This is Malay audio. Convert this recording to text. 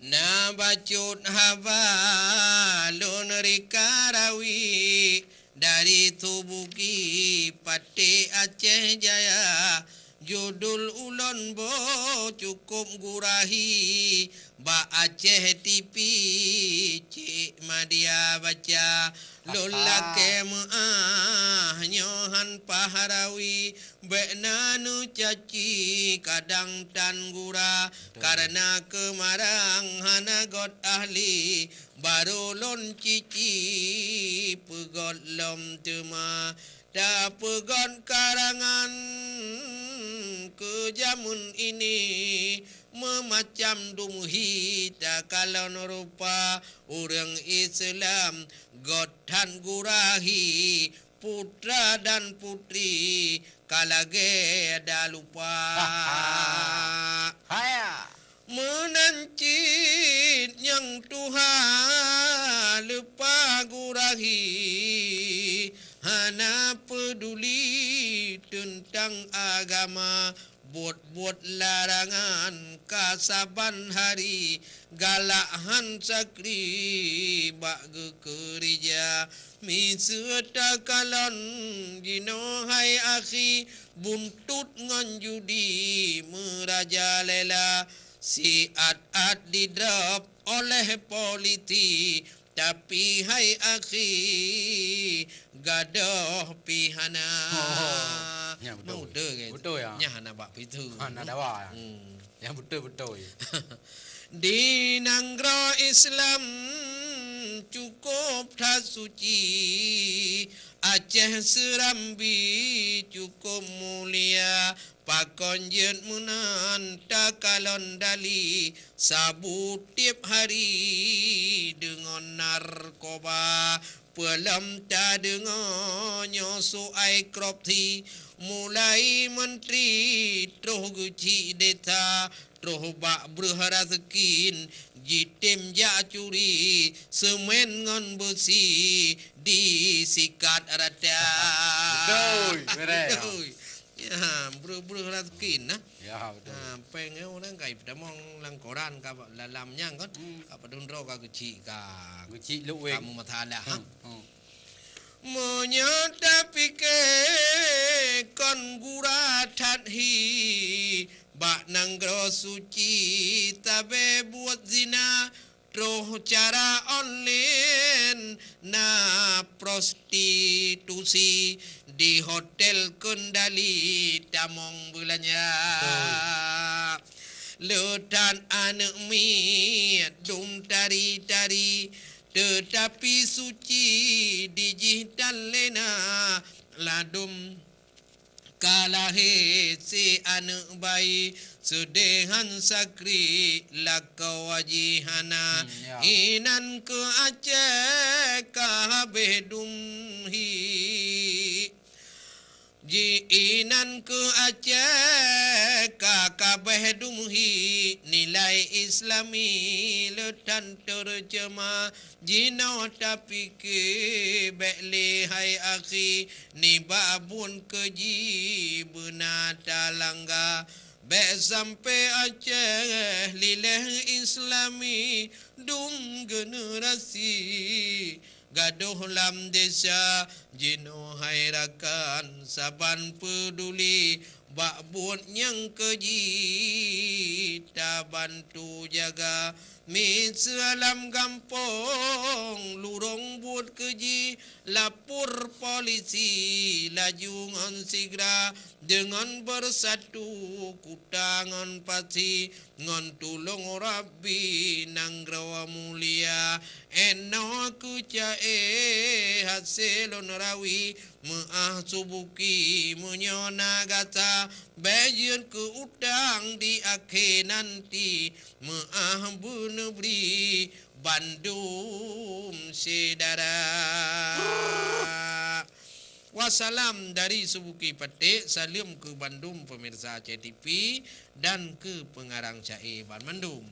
Na bacut hawa lun rikarawi dari tubuki pati Aceh Jaya judul ulon bo cukup gurahi ba Aceh TV cik madia baca lulake nyohan paharawi beknanu caci kadang tan gura karena kemarang hanagot ahli baru lon cici pegot lom tema da pegot karangan ke jamun ini memacam dumuhi tak kalau rupa orang Islam godan gurahi putra dan putri kalage ada lupa menancit yang Tuhan lupa gurahi hana peduli tentang agama buat larangan kasaban hari galahan sakri bak gereja miseta kalon jino hai akhi buntut ngon judi merajalela si at didrop oleh politi tapi hai akhi gadoh pihana Ya betul. muda kan Betul ya. nya nak bak pitu Nak dawa ya. Yang betul-betul. di nanggro Islam cukup tak suci Aceh Serambi cukup mulia pakon jen munan takalon dali sabu tiap hari dengan narkoba pelam tak dengar nyosu ai krop thi mulai menteri troh guci deta troh bak berharazekin jitim ja curi semen ngon besi disikat rata Betul, beres. Ya, berharazekin nah. Ya betul. Pengen orang kai pedamong lang koran ka lalamnya kan ka padundro ka guci ka Guci lu weng. kamu mathala ha Hmm. menyata pikir kon gura hi bak nanggro suci tabe buat zina troh cara online na prostitusi di hotel Kendali tamong bulannya ledan anak mi dum tari-tari tetapi suci digital lena ladum kalahe si anak bayi sedehan sakri lakawajihana ya. inan ke Aceh kahabeh dumhi jiinan ke Aceh kakabeh dumhi nilai Islami letan terjemah jino tapi ke bekle hai akhi ni babun keji benata langga bek sampai Aceh lileh Islami dum generasi gaduh lam desa jino hairakan saban peduli bak buat yang keji tak bantu jaga misalam gampong lurung buat keji lapor polisi laju ngon sigra dengan bersatu kutangan pasti ngon tulung Rabbi nanggrawa mulia eno kucae hasilun rawi maah subuki menyona gata bejun ke udang di akhir nanti maah bunebri Bandung sedara. Wassalam dari Subuki Petik, salam ke Bandung pemirsa Aceh TV dan ke pengarang syair Bandung.